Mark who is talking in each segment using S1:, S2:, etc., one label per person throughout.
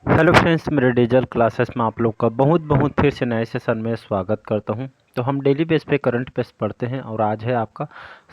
S1: Hello friends, मेरे digital classes में आप लोग का बहुत बहुत फिर से नए सेशन में स्वागत करता हूं। तो हम डेली बेस पे करंट अफेयर्स पढ़ते हैं और आज है आपका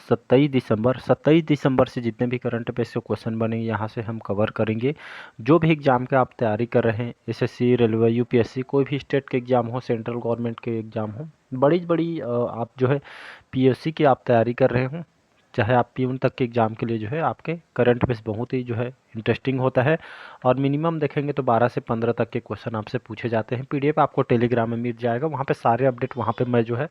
S1: 27 दिसंबर से जितने भी करंट अफेयर्स के क्वेश्चन बनेंगे यहाँ से हम कवर करेंगे। जो भी एग्ज़ाम के आप तैयारी कर रहे हैं, एसएससी, रेलवे, यूपीएससी, कोई भी स्टेट के एग्ज़ाम हो, सेंट्रल गवर्नमेंट के एग्ज़ाम हो, बड़ी बड़ी आप जो है पीएससी की आप तैयारी कर रहे हो, चाहे आप पीयून तक के एग्ज़ाम के लिए जो है आपके करंट अफेयर्स बहुत ही जो है इंटरेस्टिंग होता है। और मिनिमम देखेंगे तो 12 से 15 तक के क्वेश्चन आपसे पूछे जाते हैं। पीडीएफ आपको टेलीग्राम में मिल जाएगा, वहाँ पे सारे अपडेट वहाँ पे मैं जो है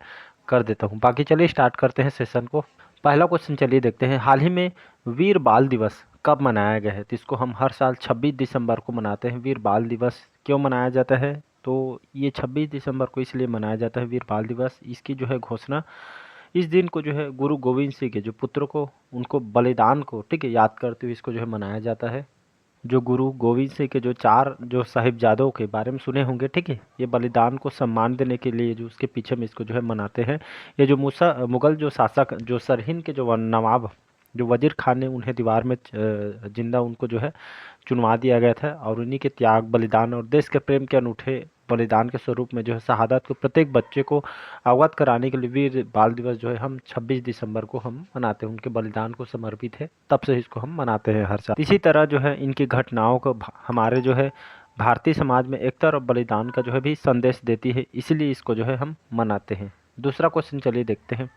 S1: कर देता हूँ। बाकी चलिए स्टार्ट करते हैं सेशन को। पहला क्वेश्चन चलिए देखते हैं, हाल ही में वीर बाल दिवस कब मनाया गया है? तो इसको हम हर साल 26 दिसंबर को मनाते हैं। वीर बाल दिवस क्यों मनाया जाता है? तो ये 26 दिसंबर को इसलिए मनाया जाता है वीर बाल दिवस, इसकी जो है घोषणा इस दिन को जो है गुरु गोविंद सिंह के जो पुत्र को, उनको बलिदान को, ठीक है, याद करते हुए इसको जो है मनाया जाता है। जो गुरु गोविंद सिंह के जो चार जो साहिबजादों के बारे में सुने होंगे, ठीक है, ये बलिदान को सम्मान देने के लिए जो उसके पीछे में इसको जो है मनाते हैं। ये जो मुगल जो शासक, जो सरहिंद के जो नवाब, जो वजीर खान ने उन्हें दीवार में जिंदा उनको जो है चुनवा दिया गया था, और उन्हीं के त्याग, बलिदान और देश के प्रेम के अनूठे बलिदान के स्वरूप में जो है शहादत को प्रत्येक बच्चे को अवगत कराने के लिए वीर बाल दिवस जो है हम 26 दिसंबर को हम मनाते हैं। उनके बलिदान को समर्पित है, तब से इसको हम मनाते हैं हर साल। इसी तरह जो है इनकी घटनाओं को हमारे जो है भारतीय समाज में एकता और बलिदान का जो है भी संदेश देती है, इसीलिए इसको जो है हम मनाते हैं। दूसरा क्वेश्चन चलिए देखते हैं,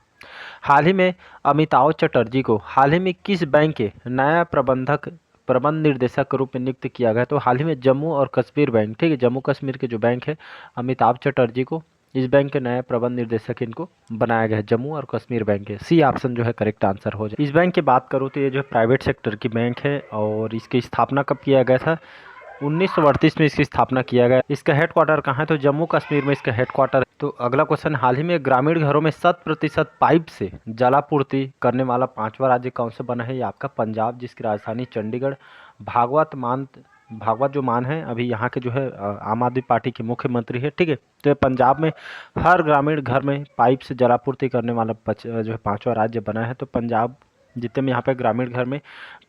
S1: हाल ही में अमिताभ चटर्जी को हाल ही में किस बैंक के नया प्रबंध निर्देशक के रूप में नियुक्त किया गया? तो हाल ही में जम्मू और कश्मीर बैंक, ठीक है, जम्मू कश्मीर के जो बैंक है, अमिताभ चटर्जी को इस बैंक के नए प्रबंध निर्देशक इनको बनाया गया है, जम्मू और कश्मीर बैंक है। सी ऑप्शन जो है करेक्ट आंसर हो जाए। इस बैंक की बात करूँ तो ये जो है प्राइवेट सेक्टर की बैंक है, और इसकी स्थापना कब किया गया था? 1938 में इसकी स्थापना किया गया। इसका हेडक्वार्टर कहाँ है? तो जम्मू कश्मीर में इसका हेडक्वार्टर है। तो अगला क्वेश्चन, हाल ही में ग्रामीण घरों में 100% पाइप से जलापूर्ति करने वाला 5वां राज्य कौन सा बना है? ये आपका पंजाब, जिसकी राजधानी चंडीगढ़। भागवत जो मान है अभी यहाँ के जो है आम आदमी पार्टी के मुख्यमंत्री है, ठीक है। तो ये पंजाब में हर ग्रामीण घर में पाइप से जलापूर्ति करने वाला जो है 5वां राज्य बना है। तो पंजाब जितने में यहाँ पे ग्रामीण घर में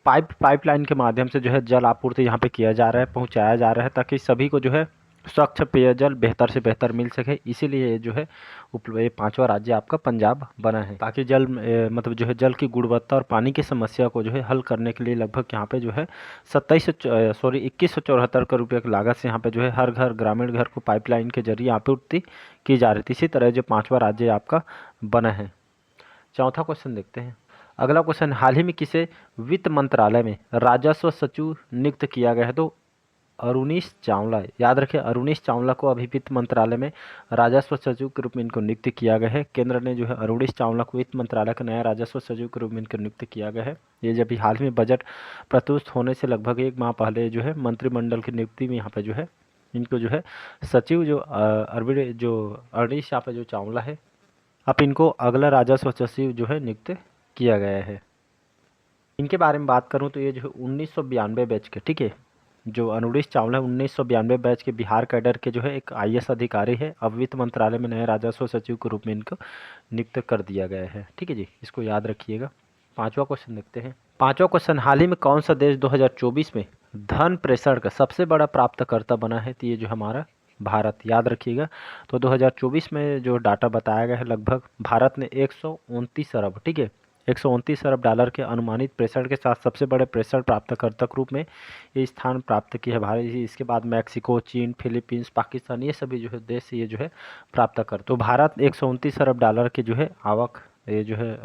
S1: पाइपलाइन के माध्यम से जो है जल आपूर्ति यहाँ पे किया जा रहा है, पहुँचाया जा रहा है, ताकि सभी को जो है स्वच्छ पेयजल बेहतर से बेहतर मिल सके। इसीलिए जो है ये 5वां राज्य आपका पंजाब बना है। ताकि मतलब जो है जल की गुणवत्ता और पानी की समस्या को जो है हल करने के लिए लगभग यहाँ पे जो है 2174 करोड़ रुपये की लागत से यहाँ पे जो है हर घर, ग्रामीण घर को पाइपलाइन के जरिए आपूर्ति की जा रही थी। इसी तरह जो 5वां राज्य आपका बना है। चौथा क्वेश्चन देखते हैं। अगला क्वेश्चन, हाल ही में किसे वित्त मंत्रालय में राजस्व सचिव नियुक्त किया गया है? तो अरुणीश चावला, याद रखें, अरुणीश चावला को अभी वित्त मंत्रालय में राजस्व सचिव के रूप में इनको नियुक्त किया गया है। केंद्र ने जो है अरुणीश चावला को वित्त मंत्रालय का नया राजस्व सचिव के रूप में इनको नियुक्त किया गया है। ये जब हाल ही में बजट प्रस्तुत होने से लगभग 1 माह पहले जो है मंत्रिमंडल की नियुक्ति में यहाँ पे जो है इनको जो है सचिव जो अरुणीश यहाँ पे जो चावला है, अब इनको अगला राजस्व सचिव जो है नियुक्त किया गया है। इनके बारे में बात करूं तो ये जो है 1992 बैच के, ठीक है, जो अरुणीश चावला 1992 बैच के बिहार कैडर के जो है एक आईएएस अधिकारी है। अब वित्त मंत्रालय में नए राजस्व सचिव के रूप में इनको नियुक्त कर दिया गया है, ठीक है जी, इसको याद रखिएगा। 5वां क्वेश्चन देखते हैं। 5वां क्वेश्चन, हाल ही में कौन सा देश 2024 में धन प्रेषण का सबसे बड़ा प्राप्तकर्ता बना है? तो ये जो हमारा भारत, याद रखिएगा। तो 2024 में जो डाटा बताया गया है, लगभग भारत ने 129 अरब, ठीक है, 129 अरब डॉलर के अनुमानित प्रेषण के साथ सबसे बड़े प्रेषण प्राप्तकर्ता के रूप में ये स्थान प्राप्त किया है भारत। इसके बाद मैक्सिको, चीन, फिलीपींस, पाकिस्तान, ये सभी जो है देश ये जो है प्राप्त कर। तो भारत 129 अरब डॉलर की जो है आवक ये जो है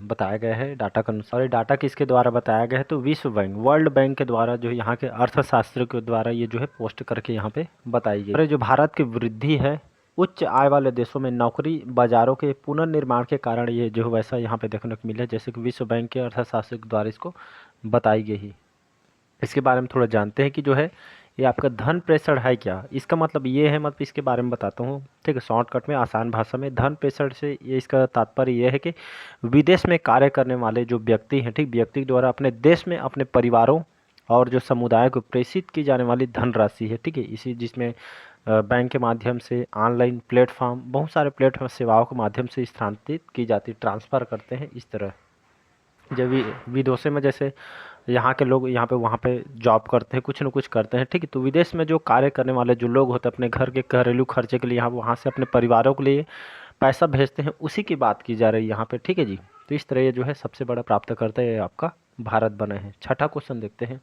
S1: बताया गया है डाटा के अनुसार। ये डाटा किसके द्वारा बताया गया है? तो विश्व बैंक, वर्ल्ड बैंक के द्वारा जो यहाँ के अर्थशास्त्र के द्वारा ये जो है पोस्ट करके यहाँ पे बताई गई। और जो भारत की वृद्धि है उच्च आय वाले देशों में नौकरी बाजारों के पुनर्निर्माण के कारण ये जो वैसा यहाँ पे देखने को मिला है, जैसे कि विश्व बैंक के अर्थशास्त्र के द्वारा इसको बताई गई है। इसके बारे में थोड़ा जानते हैं कि जो है ये आपका धन प्रेषण है क्या? इसका मतलब ये है, मतलब इसके बारे में बताता हूँ, ठीक है, शॉर्टकट में, आसान भाषा में। धन प्रेषण से ये इसका तात्पर्य ये है कि विदेश में कार्य करने वाले जो व्यक्ति हैं, ठीक, व्यक्ति द्वारा अपने देश में अपने परिवारों और जो समुदाय को प्रेषित की जाने वाली धनराशि है, ठीक है, इसी जिसमें बैंक के माध्यम से, ऑनलाइन प्लेटफॉर्म, बहुत सारे प्लेटफॉर्म सेवाओं के माध्यम से स्थानांतरित की जाती, ट्रांसफ़र करते हैं। इस तरह जब विदेशों में जैसे यहाँ के लोग यहाँ पे वहाँ पे जॉब करते हैं, कुछ न कुछ करते हैं, ठीक है। तो विदेश में जो कार्य करने वाले जो लोग होते हैं अपने घर के घरेलू खर्चे के लिए यहाँ वहाँ से अपने परिवारों के लिए पैसा भेजते हैं, उसी की बात की जा रही है यहाँ पे, ठीक है जी। तो इस तरह ये जो है सबसे बड़ा प्राप्तकर्ता ये आपका भारत बना है। छठा क्वेश्चन देखते हैं।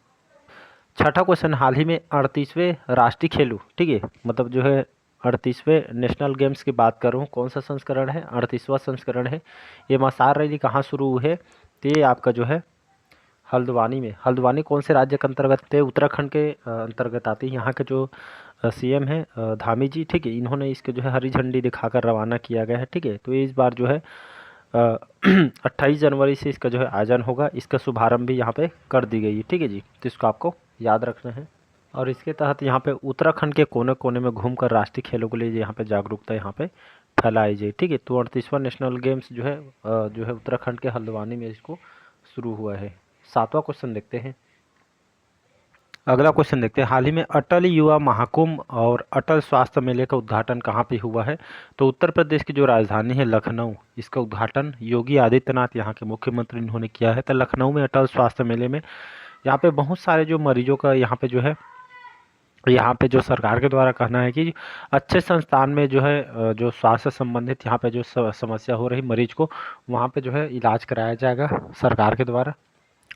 S1: छठा क्वेश्चन, हाल ही में 38वें राष्ट्रीय खेलू, ठीक है, मतलब जो है 38वें नेशनल गेम्स की बात करूँ, कौन सा संस्करण है, 38वां संस्करण है। ये मसार रैली कहाँ शुरू हुई है, तो ये आपका जो है हल्द्वानी में। हल्द्वानी कौन से राज्य के अंतर्गत है, उत्तराखंड के अंतर्गत आती है। यहाँ के जो सीएम है धामी जी, ठीक है, इन्होंने इसके जो है हरी झंडी दिखाकर रवाना किया गया है, ठीक है। तो इस बार जो है 28 जनवरी से इसका जो है आयोजन होगा। इसका शुभारंभ भी यहाँ पे कर दी गई है, ठीक है जी। तो इसको आपको याद रखना है। और इसके तहत यहाँ पे उत्तराखंड के कोने कोने में घूमकर राष्ट्रीय खेलों के लिए यहाँ पे जागरूकता यहाँ पे फैलाई जाए, ठीक है। तो 38वां नेशनल गेम्स जो है उत्तराखंड के हल्द्वानी में इसको शुरू हुआ है। सातवां क्वेश्चन देखते हैं। अगला क्वेश्चन देखते हैं, हाल ही में अटल युवा महाकुंभ और अटल स्वास्थ्य मेले का उद्घाटन कहाँ पे हुआ है, तो उत्तर प्रदेश की जो राजधानी है लखनऊ, इसका उद्घाटन योगी आदित्यनाथ यहाँ के मुख्यमंत्री इन्होंने किया है। तो लखनऊ में अटल स्वास्थ्य मेले में यहाँ पे बहुत सारे जो मरीजों का यहाँ पे जो है, यहाँ पे जो सरकार के द्वारा कहना है कि अच्छे संस्थान में जो है जो स्वास्थ्य संबंधित यहाँ पे जो समस्या हो रही मरीज को, वहाँ पे जो है इलाज कराया जाएगा सरकार के द्वारा।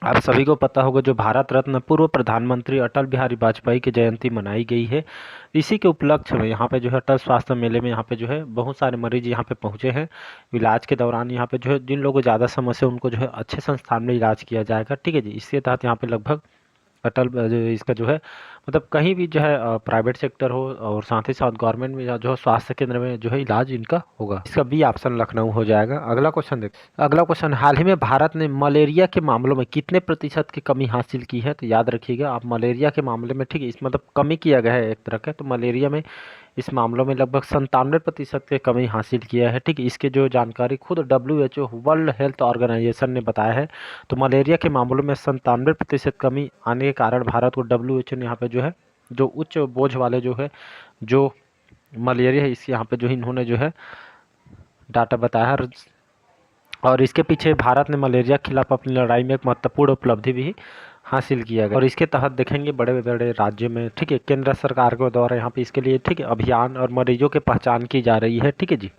S1: आप सभी को पता होगा जो भारत रत्न पूर्व प्रधानमंत्री अटल बिहारी वाजपेयी की जयंती मनाई गई है। इसी के उपलक्ष्य में यहाँ पे जो है अटल स्वास्थ्य मेले में यहाँ पे जो है बहुत सारे मरीज यहाँ पे पहुँचे हैं। इलाज के दौरान यहाँ पे जो है जिन लोगों को ज़्यादा समस्या उनको जो है अच्छे संस्थान में इलाज किया जाएगा, ठीक है जी। इसके तहत यहाँ पे लगभग अटल जो इसका जो है मतलब कहीं भी जो है प्राइवेट सेक्टर हो और साथ ही साथ गवर्नमेंट में जो है स्वास्थ्य केंद्र में जो है इलाज इनका होगा। इसका बी ऑप्शन लखनऊ हो जाएगा। अगला क्वेश्चन देख, अगला क्वेश्चन, हाल ही में भारत ने मलेरिया के मामलों में कितने प्रतिशत की कमी हासिल की है, तो याद रखिएगा आप मलेरिया के मामले में, ठीक है, इस मतलब कमी किया गया है एक तरह का। तो मलेरिया में इस मामलों में लगभग 97% की कमी हासिल किया है, ठीक है। इसके जो जानकारी खुद WHO वर्ल्ड हेल्थ ऑर्गेनाइजेशन ने बताया है। तो मलेरिया के मामलों में 97% कमी आने के कारण भारत को WHO ने यहाँ पे जो है जो उच्च बोझ वाले जो है जो मलेरिया है इस यहाँ पे जो इन्होंने जो है डाटा बताया है। और इसके पीछे भारत ने मलेरिया के खिलाफ अपनी लड़ाई में एक महत्वपूर्ण उपलब्धि भी हासिल किया गया। और इसके तहत देखेंगे बड़े बड़े राज्यों में, ठीक है, केंद्र सरकार के द्वारा यहाँ पे इसके लिए, ठीक है, अभियान और मरीजों की पहचान की जा रही है, ठीक है जी।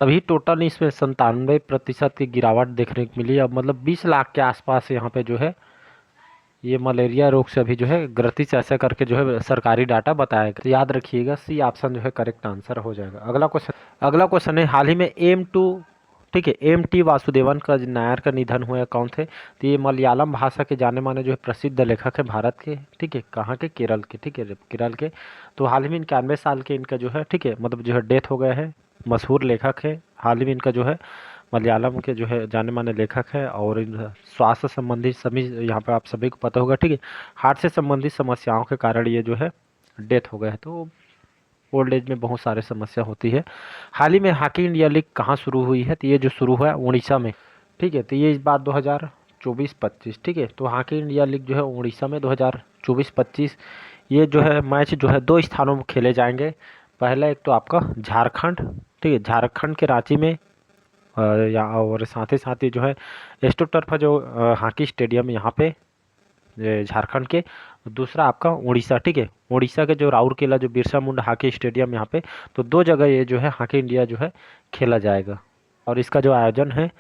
S1: अभी टोटल इसमें 97% की गिरावट देखने को मिली। अब मतलब 20 लाख के आसपास यहाँ पे जो है ये मलेरिया रोग से अभी जो है ग्रसित से ऐसा करके जो है सरकारी डाटा बताया गया। तो याद रखिएगा सी ऑप्शन जो है करेक्ट आंसर हो जाएगा। अगला क्वेश्चन है, हाल ही में ठीक है, MT वासुदेवन का नायर का निधन हुआ, कौन थे, तो ये मलयालम भाषा के जाने माने जो है प्रसिद्ध लेखक है भारत के, ठीक है, कहाँ के, केरल के, ठीक है, केरल के। तो हाल ही में 91 साल के इनका जो है, ठीक है, मतलब जो है डेथ हो गया है। मशहूर लेखक है, हाल ही में इनका जो है मलयालम के जो है जाने माने लेखक है। और इन स्वास्थ्य संबंधी सभी यहाँ पे आप सभी को पता होगा, ठीक है, हार्ट से संबंधित समस्याओं के कारण ये जो है डेथ हो गया है। तो ओल्ड एज में बहुत सारे समस्या होती है। हाल ही में हॉकी इंडिया लीग कहाँ शुरू हुई है, तो ये जो शुरू हुआ है उड़ीसा में, ठीक है। तो ये इस बार 2024-25, ठीक है। तो हॉकी इंडिया लीग जो है उड़ीसा में 2024-25 ये जो है मैच जो है 2 स्थानों में खेले जाएंगे। पहला एक तो आपका झारखंड, ठीक है, झारखंड के रांची में और साथ ही जो है एस्ट्रोटर्फ जो हॉकी स्टेडियम यहाँ पे झारखंड के। दूसरा आपका उड़ीसा, ठीक है, उड़ीसा के जो राउरकेला जो बिरसा मुंडा हॉकी स्टेडियम यहाँ पे। तो 2 जगह ये जो है हॉकी इंडिया जो है खेला जाएगा। और इसका जो आयोजन है,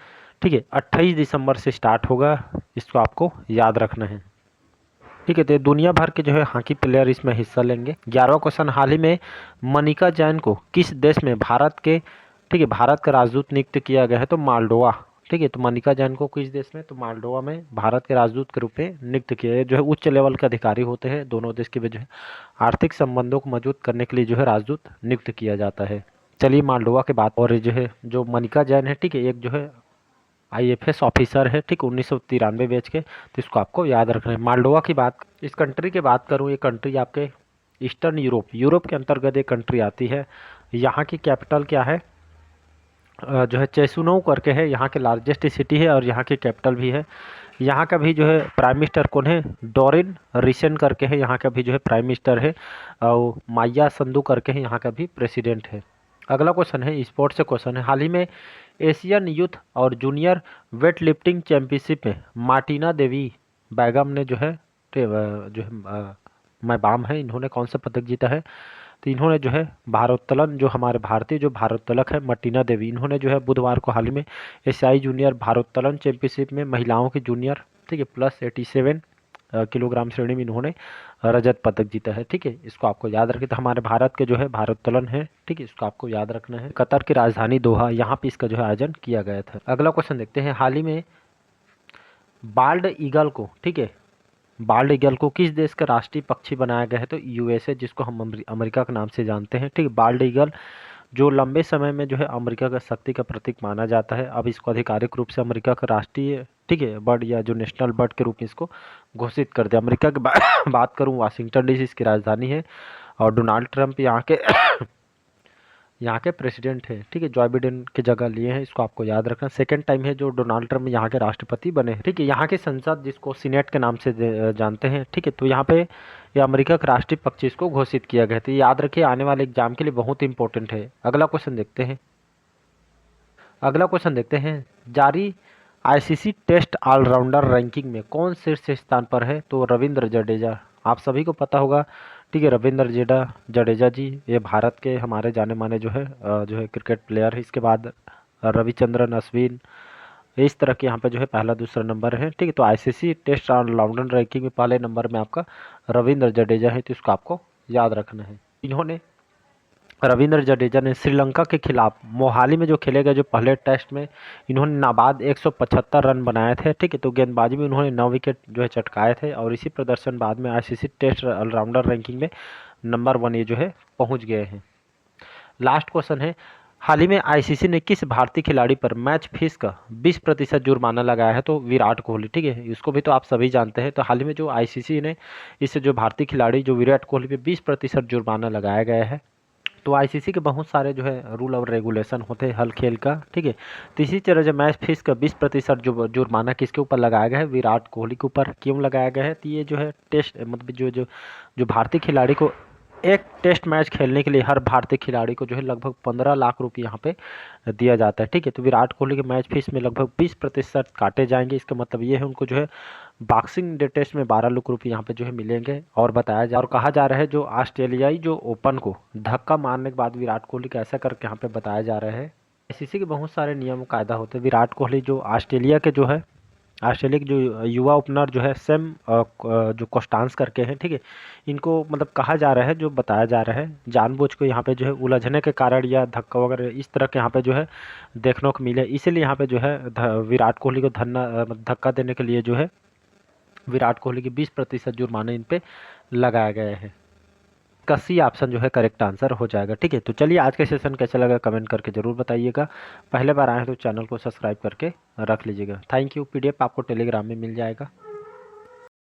S1: ठीक है, 28 दिसंबर से स्टार्ट होगा, इसको आपको याद रखना है, ठीक है। तो दुनिया भर के जो है हॉकी प्लेयर इसमें हिस्सा लेंगे। 11वां क्वेश्चन, हाल ही में मनिका जैन को किस देश में भारत के, ठीक है, भारत का राजदूत नियुक्त किया गया है, तो मालडोवा, ठीक है। तो मनिका जैन को किस देश में, तो मालडोवा में भारत के राजदूत के रूप में नियुक्त किया है। जो है उच्च लेवल के अधिकारी होते हैं दोनों देश के बीच जो है आर्थिक संबंधों को मजबूत करने के लिए जो है राजदूत नियुक्त किया जाता है। चलिए मालडोवा के बात, और जो है जो मनिका जैन है, ठीक है, एक जो है IFS ऑफिसर है, ठीक, 1993 बैच के। तो इसको आपको याद रखना है। मालडोवा की बात, इस कंट्री की बात करूँ, ये कंट्री आपके ईस्टर्न यूरोप के अंतर्गत एक कंट्री आती है। यहाँ की कैपिटल क्या है, जो है चेसुनऊ करके है, यहाँ के लार्जेस्ट सिटी है और यहाँ की कैपिटल भी है। यहाँ का भी जो है प्राइम मिनिस्टर कौन है, डोरिन रिसेन करके है, यहाँ का भी जो है प्राइम मिनिस्टर है। और माया संधू करके है, यहाँ का भी प्रेसिडेंट है। अगला क्वेश्चन है स्पोर्ट्स से क्वेश्चन है, हाल ही में एशियन यूथ और जूनियर वेट लिफ्टिंग चैंपियनशिप में मार्टिना देवी बैगम ने जो है जो है मैबाम है, इन्होंने कौन सा पदक जीता है? तो इन्होंने जो है भारोत्तोलन, जो हमारे भारतीय जो भारोत्तोलक है मर्टिना देवी, इन्होंने जो है बुधवार को हाल ही में एशियाई जूनियर भारोत्तोलन चैंपियनशिप में महिलाओं की जूनियर, ठीक है, +87 किलोग्राम श्रेणी में इन्होंने रजत पदक जीता है। ठीक है, इसको आपको याद रखें। तो हमारे भारत के जो है भारोत्तोलन है, ठीक है, इसको आपको याद रखना है। कतर की राजधानी दोहा, यहाँ पे इसका जो है आयोजन किया गया था। अगला क्वेश्चन देखते हैं, हाल ही में बाल्ड ईगल को, ठीक है, बाल्ड ईगल को किस देश का राष्ट्रीय पक्षी बनाया गया है? तो यूएसए, जिसको हम अमेरिका के नाम से जानते हैं। ठीक है, बाल्ड ईगल जो लंबे समय में जो है अमेरिका का शक्ति का प्रतीक माना जाता है, अब इसको आधिकारिक रूप से अमेरिका का राष्ट्रीय, ठीक है, बर्ड या जो नेशनल बर्ड के रूप में इसको घोषित कर दिया। अमेरिका की बात करूं, वाशिंगटन डीसी इसकी राजधानी है, और डोनाल्ड ट्रंप यहाँ के प्रेसिडेंट है। ठीक है, जॉय बिडेन की जगह लिए हैं, इसको आपको याद रखना। सेकंड टाइम है जो डोनाल्ड ट्रंप यहाँ के राष्ट्रपति बने हैं। ठीक है, यहाँ की संसद, जिसको सीनेट के नाम से जानते हैं, ठीक है, तो यहाँ पे ये अमेरिका के राष्ट्रीय पक्षी इसको घोषित किया गया। तो याद रखिए, आने वाले एग्जाम के लिए बहुत इंपॉर्टेंट है। अगला क्वेश्चन देखते हैं, जारी आईसीसी टेस्ट ऑलराउंडर रैंकिंग में कौन शीर्ष स्थान पर है? तो रविंद्र जडेजा, आप सभी को पता होगा। ठीक है, रविंद्र जडेजा जी, ये भारत के हमारे जाने माने जो है क्रिकेट प्लेयर है। इसके बाद रविचंद्रन अश्विन, इस तरह के यहाँ पे जो है पहला दूसरा नंबर है। ठीक है, तो आईसीसी टेस्ट ऑलराउंडर रैंकिंग में पहले नंबर में आपका रविंद्र जडेजा है, तो इसको आपको याद रखना है। रविंद्र जडेजा ने श्रीलंका के खिलाफ मोहाली में जो खेले गए जो पहले टेस्ट में इन्होंने नाबाद 175 रन बनाए थे। ठीक है, तो गेंदबाजी में उन्होंने 9 विकेट जो है चटकाए थे, और इसी प्रदर्शन बाद में आईसीसी टेस्ट ऑलराउंडर रैंकिंग में नंबर 1 ये जो है पहुंच गए हैं। लास्ट क्वेश्चन है, हाल ही में आईसीसी ने किस भारतीय खिलाड़ी पर मैच फीस का 20% जुर्माना लगाया है? तो विराट कोहली। ठीक है, इसको भी तो आप सभी जानते हैं। तो हाल ही में जो आईसीसी ने इस जो भारतीय खिलाड़ी जो विराट कोहली पे 20% जुर्माना लगाया गया है। तो आईसीसी के बहुत सारे जो है रूल और रेगुलेशन होते हैं हर खेल का। ठीक है, तो इसी तरह जो मैच फीस का 20% जो जुर्माना किसके ऊपर लगाया गया है? विराट कोहली के ऊपर। क्यों लगाया गया है? तो ये जो है टेस्ट, मतलब जो भारतीय खिलाड़ी को एक टेस्ट मैच खेलने के लिए हर भारतीय खिलाड़ी को जो है लगभग 15 लाख रुपये यहाँ पे दिया जाता है। ठीक है, तो विराट कोहली के मैच फीस में लगभग 20% काटे जाएंगे। इसका मतलब ये है उनको जो है बॉक्सिंग डे टेस्ट में 12 लाख रुपये यहाँ पे जो है मिलेंगे। और कहा जा रहा है जो ऑस्ट्रेलियाई जो ओपन को धक्का मारने के बाद विराट कोहली का ऐसा करके यहाँ पे बताया जा रहा है। आईसीसी के बहुत सारे नियम कायदा होते हैं। विराट कोहली जो ऑस्ट्रेलिया के जो युवा ओपनर जो है सेम जो कोस्टांस करके हैं, ठीक है, इनको मतलब कहा जा रहा है, जो बताया जा रहा है जानबूझ को यहाँ पे जो है उलझने के कारण या धक्का वगैरह इस तरह के यहाँ पे जो है देखने को मिले, इसीलिए यहाँ पे जो है विराट कोहली को धक्का देने के लिए जो है विराट कोहली की 20% जुर्माना इन पे लगाया गया है। का सी ऑप्शन जो है करेक्ट आंसर हो जाएगा। ठीक है, तो चलिए आज के सेशन कैसा लगा कमेंट करके ज़रूर बताइएगा। पहले बार आए हैं तो चैनल को सब्सक्राइब करके रख लीजिएगा। Thank you. पीडीएफ आपको टेलीग्राम में मिल जाएगा।